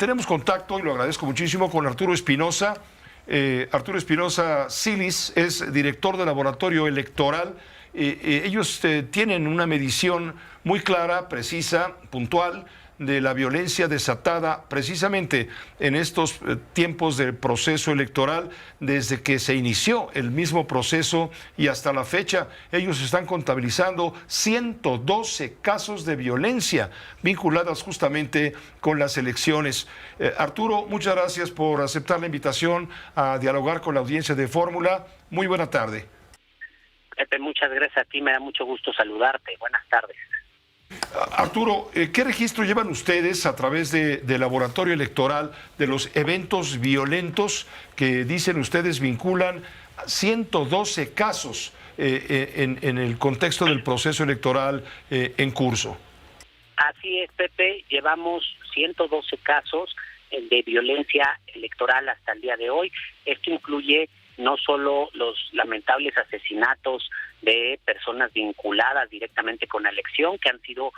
tenemos contacto, y lo agradezco muchísimo, con Arturo Espinosa. Arturo Espinosa Silis es director del Laboratorio Electoral. Ellos tienen una medición muy clara, precisa, puntual de la violencia desatada precisamente en estos tiempos del proceso electoral, desde que se inició el mismo proceso y hasta la fecha. Ellos están contabilizando 112 casos de violencia vinculadas justamente con las elecciones. Arturo, muchas gracias por aceptar la invitación a dialogar con la audiencia de Fórmula. Muy buena tarde. Pepe, muchas gracias a ti, me da mucho gusto saludarte. Buenas tardes. Arturo, ¿qué registro llevan ustedes a través del laboratorio electoral de los eventos violentos que dicen ustedes vinculan 112 casos en el contexto del proceso electoral en curso? Así es, Pepe, llevamos 112 casos de violencia electoral hasta el día de hoy. Esto incluye no solo los lamentables asesinatos de personas vinculadas directamente con la elección, que han sido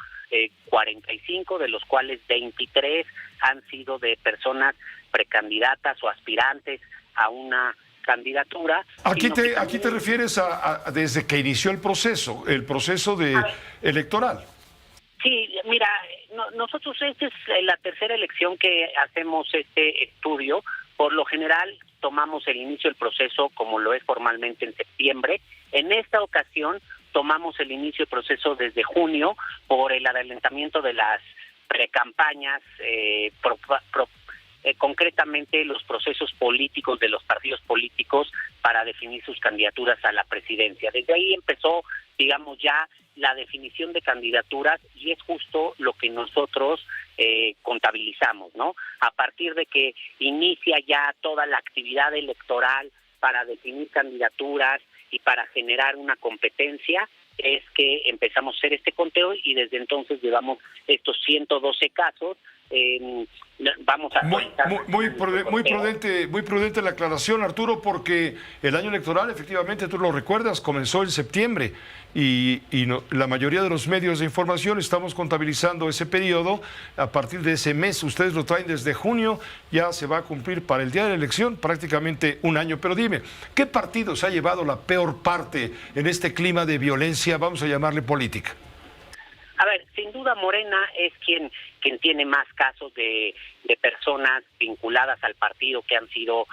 45, de los cuales 23 han sido de personas precandidatas o aspirantes a una candidatura. Aquí te refieres a desde que inició el proceso electoral. Sí, mira, nosotros esta es la tercera elección que hacemos este estudio. Por lo general tomamos el inicio del proceso como lo es formalmente en septiembre. En esta ocasión tomamos el inicio del proceso desde junio por el adelantamiento de las precampañas, concretamente los procesos políticos de los partidos políticos para definir sus candidaturas a la presidencia. Desde ahí empezó, digamos, ya la definición de candidaturas y es justo lo que nosotros contabilizamos, ¿no? A partir de que inicia ya toda la actividad electoral para definir candidaturas y para generar una competencia, es que empezamos a hacer este conteo y desde entonces llevamos estos 112 casos. Vamos a muy prudente la aclaración, Arturo, porque el año electoral, efectivamente, tú lo recuerdas, comenzó en septiembre y la mayoría de los medios de información estamos contabilizando ese periodo a partir de ese mes. Ustedes lo traen desde junio, ya se va a cumplir para el día de la elección prácticamente un año. Pero dime, ¿qué partido se ha llevado la peor parte en este clima de violencia, vamos a llamarle política? A ver, sin duda Morena es quien tiene más casos de personas vinculadas al partido que han sido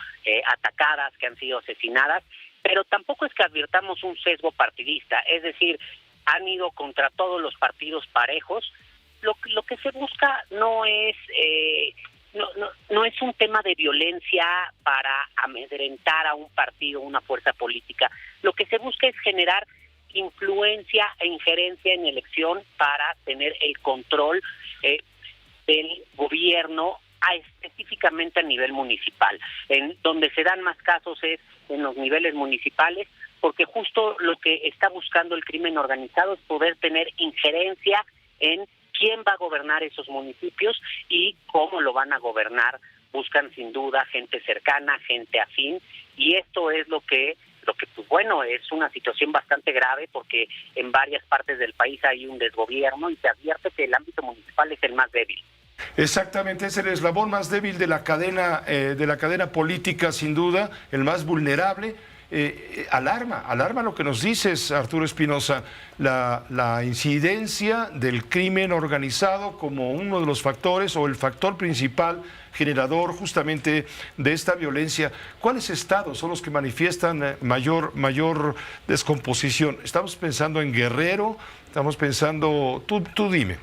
atacadas, que han sido asesinadas, pero tampoco es que advirtamos un sesgo partidista, es decir, han ido contra todos los partidos parejos. Lo que se busca no es un tema de violencia para amedrentar a un partido, una fuerza política. Lo que se busca es generar influencia e injerencia en elección para tener el control del gobierno específicamente a nivel municipal. En donde se dan más casos es en los niveles municipales, porque justo lo que está buscando el crimen organizado es poder tener injerencia en quién va a gobernar esos municipios y cómo lo van a gobernar. Buscan sin duda gente cercana, gente afín, y esto es lo que pues bueno, es una situación bastante grave porque en varias partes del país hay un desgobierno y se advierte que el ámbito municipal es el más débil. Exactamente, es el eslabón más débil de la cadena política, sin duda, el más vulnerable. Alarma lo que nos dices, Arturo Espinosa, la incidencia del crimen organizado como uno de los factores o el factor principal generador justamente de esta violencia. ¿Cuáles estados son los que manifiestan mayor descomposición? ¿Estamos pensando en Guerrero? ¿Estamos pensando...? Tú dime.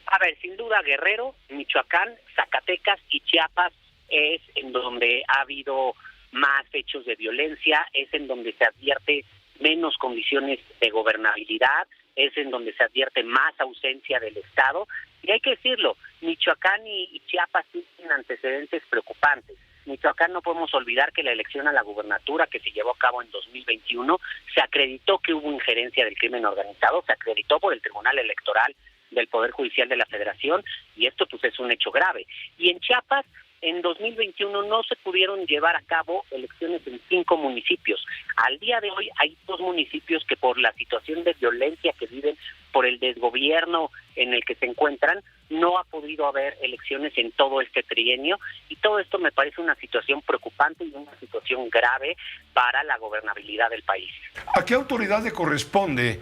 A ver, sin duda Guerrero, Michoacán, Zacatecas y Chiapas es en donde ha habido más hechos de violencia, es en donde se advierte menos condiciones de gobernabilidad, es en donde se advierte más ausencia del Estado. Y hay que decirlo, Michoacán y Chiapas tienen antecedentes preocupantes. Michoacán, no podemos olvidar que la elección a la gubernatura que se llevó a cabo en 2021 se acreditó que hubo injerencia del crimen organizado, se acreditó por el Tribunal Electoral del Poder Judicial de la Federación, y esto pues es un hecho grave. Y en Chiapas, en 2021 no se pudieron llevar a cabo elecciones en 5 municipios. Al día de hoy hay 2 municipios que por la situación de violencia que viven, por el desgobierno en el que se encuentran, no ha podido haber elecciones en todo este trienio, y todo esto me parece una situación preocupante y una situación grave para la gobernabilidad del país. ¿A qué autoridad le corresponde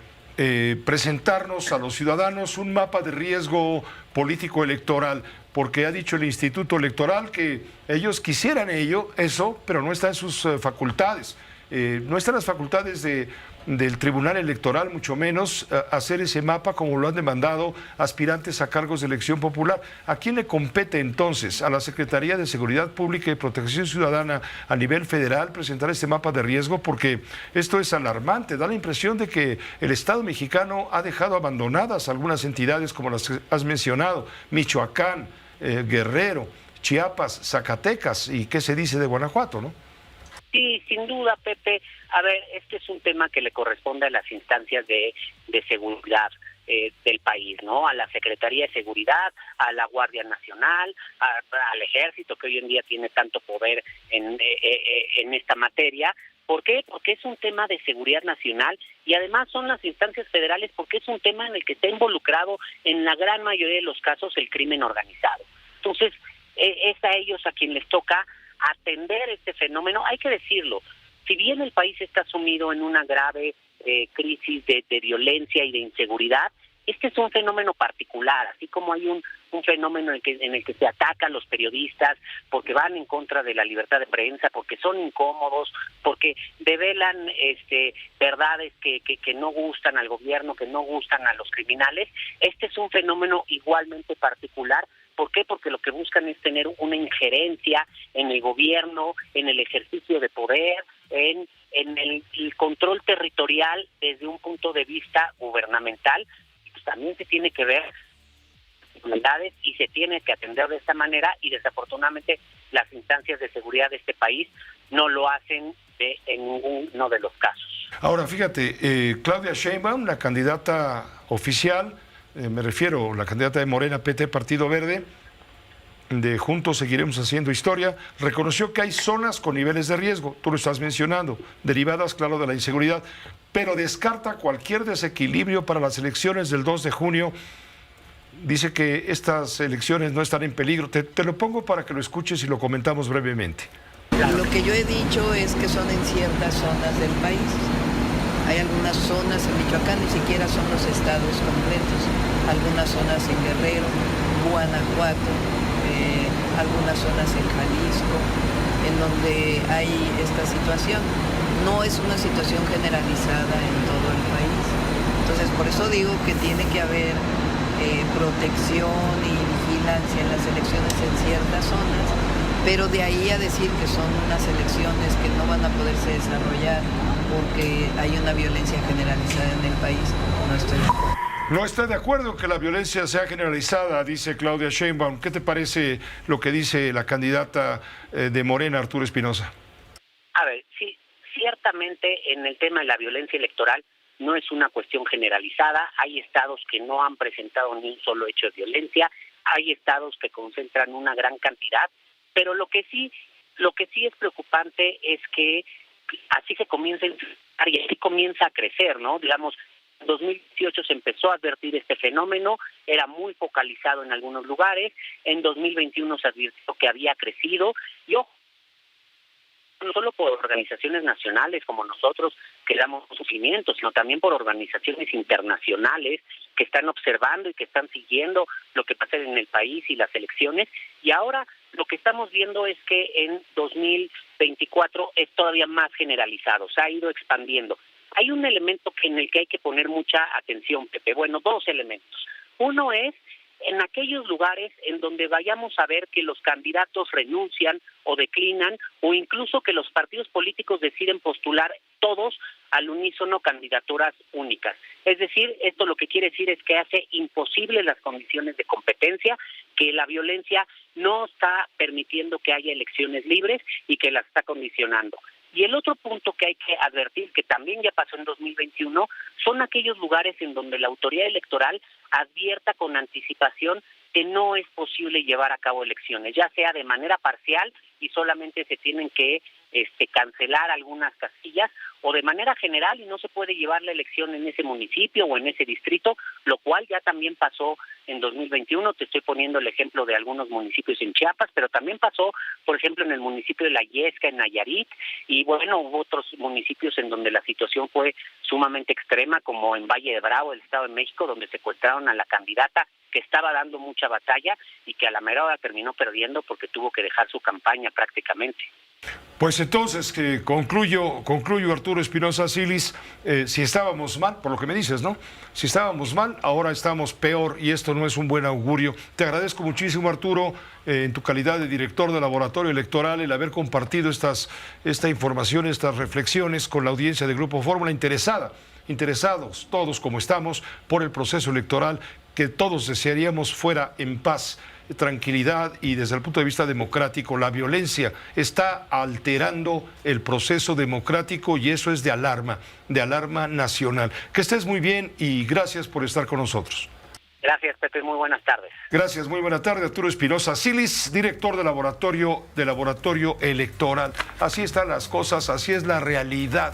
presentarnos a los ciudadanos un mapa de riesgo político electoral? Porque ha dicho el Instituto Electoral que ellos quisieran eso, pero no está en sus facultades. No están las facultades del Tribunal Electoral, mucho menos hacer ese mapa como lo han demandado aspirantes a cargos de elección popular. ¿A quién le compete entonces? ¿A la Secretaría de Seguridad Pública y Protección Ciudadana a nivel federal presentar este mapa de riesgo? Porque esto es alarmante, da la impresión de que el Estado mexicano ha dejado abandonadas algunas entidades como las que has mencionado, Michoacán, Guerrero, Chiapas, Zacatecas, y qué se dice de Guanajuato, ¿no? Sí, sin duda, Pepe. A ver, este es un tema que le corresponde a las instancias de seguridad del país, ¿no? A la Secretaría de Seguridad, a la Guardia Nacional, al Ejército, que hoy en día tiene tanto poder en esta materia. ¿Por qué? Porque es un tema de seguridad nacional, y además son las instancias federales porque es un tema en el que está involucrado en la gran mayoría de los casos el crimen organizado. Entonces, es a ellos a quien les toca atender este fenómeno. Hay que decirlo, si bien el país está sumido en una grave crisis de violencia y de inseguridad, este es un fenómeno particular, así como hay un fenómeno en el que se ataca a los periodistas porque van en contra de la libertad de prensa, porque son incómodos, porque develan verdades que no gustan al gobierno, que no gustan a los criminales. Este es un fenómeno igualmente particular. ¿Por qué? Porque lo que buscan es tener una injerencia en el gobierno, en el ejercicio de poder, en el control territorial desde un punto de vista gubernamental. Pues también se tiene que ver y se tiene que atender de esta manera, y desafortunadamente las instancias de seguridad de este país no lo hacen en ninguno de los casos. Ahora, fíjate, Claudia Sheinbaum, la candidata oficial, me refiero a la candidata de Morena, PT, Partido Verde, de Juntos Seguiremos Haciendo Historia, reconoció que hay zonas con niveles de riesgo, tú lo estás mencionando, derivadas, claro, de la inseguridad, pero descarta cualquier desequilibrio para las elecciones del 2 de junio. Dice que estas elecciones no están en peligro. Te lo pongo para que lo escuches y lo comentamos brevemente. Lo que yo he dicho es que son en ciertas zonas del país. Hay algunas zonas en Michoacán, ni siquiera son los estados completos. Algunas zonas en Guerrero, Guanajuato, algunas zonas en Jalisco, en donde hay esta situación. No es una situación generalizada en todo el país. Entonces, por eso digo que tiene que haber protección y vigilancia en las elecciones en ciertas zonas, pero de ahí a decir que son unas elecciones que no van a poderse desarrollar porque hay una violencia generalizada en el país, no estoy de acuerdo. No está de acuerdo que la violencia sea generalizada, dice Claudia Sheinbaum. ¿Qué te parece lo que dice la candidata de Morena, Arturo Espinosa? A ver, sí, ciertamente en el tema de la violencia electoral no es una cuestión generalizada. Hay estados que no han presentado ni un solo hecho de violencia, hay estados que concentran una gran cantidad, pero lo que sí es preocupante es que así se comienza a y así comienza a crecer, ¿no? Digamos, en 2018 se empezó a advertir este fenómeno, era muy focalizado en algunos lugares, en 2021 se advirtió que había crecido, y ojo, no solo por organizaciones nacionales como nosotros que damos sufrimiento, sino también por organizaciones internacionales que están observando y que están siguiendo lo que pasa en el país y las elecciones. Y ahora lo que estamos viendo es que en 2024 es todavía más generalizado, se ha ido expandiendo. Hay un elemento en el que hay que poner mucha atención, Pepe. Bueno, dos elementos. Uno es en aquellos lugares en donde vayamos a ver que los candidatos renuncian o declinan, o incluso que los partidos políticos deciden postular todos al unísono candidaturas únicas. Es decir, esto lo que quiere decir es que hace imposible las condiciones de competencia, que la violencia no está permitiendo que haya elecciones libres y que las está condicionando. Y el otro punto que hay que advertir, que también ya pasó en 2021, son aquellos lugares en donde la autoridad electoral advierta con anticipación que no es posible llevar a cabo elecciones, ya sea de manera parcial si solamente se tienen que cancelar algunas casillas o de manera general y no se puede llevar la elección en ese municipio o en ese distrito, lo cual ya también pasó en 2021. Te estoy poniendo el ejemplo de algunos municipios en Chiapas, pero también pasó, por ejemplo, en el municipio de La Yesca, en Nayarit, y bueno, hubo otros municipios en donde la situación fue sumamente extrema, como en Valle de Bravo, el Estado de México, donde secuestraron a la candidata que estaba dando mucha batalla y que a la mera hora terminó perdiendo porque tuvo que dejar su campaña prácticamente. Pues entonces, que concluyo Arturo Espinosa Silis, si estábamos mal, por lo que me dices, ¿no? Si estábamos mal, ahora estamos peor y esto no es un buen augurio. Te agradezco muchísimo, Arturo, en tu calidad de director del laboratorio electoral, el haber compartido esta información, estas reflexiones con la audiencia de Grupo Fórmula interesados todos como estamos por el proceso electoral que todos desearíamos fuera en paz, tranquilidad y desde el punto de vista democrático. La violencia está alterando el proceso democrático y eso es de alarma nacional. Que estés muy bien y gracias por estar con nosotros. Gracias, Pepe, muy buenas tardes. Gracias, muy buena tarde. Arturo Espinosa Silis, director del laboratorio electoral. Así están las cosas, así es la realidad.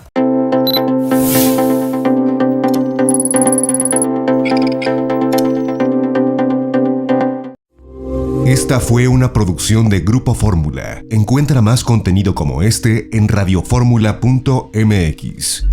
Esta fue una producción de Grupo Fórmula. Encuentra más contenido como este en radioformula.mx.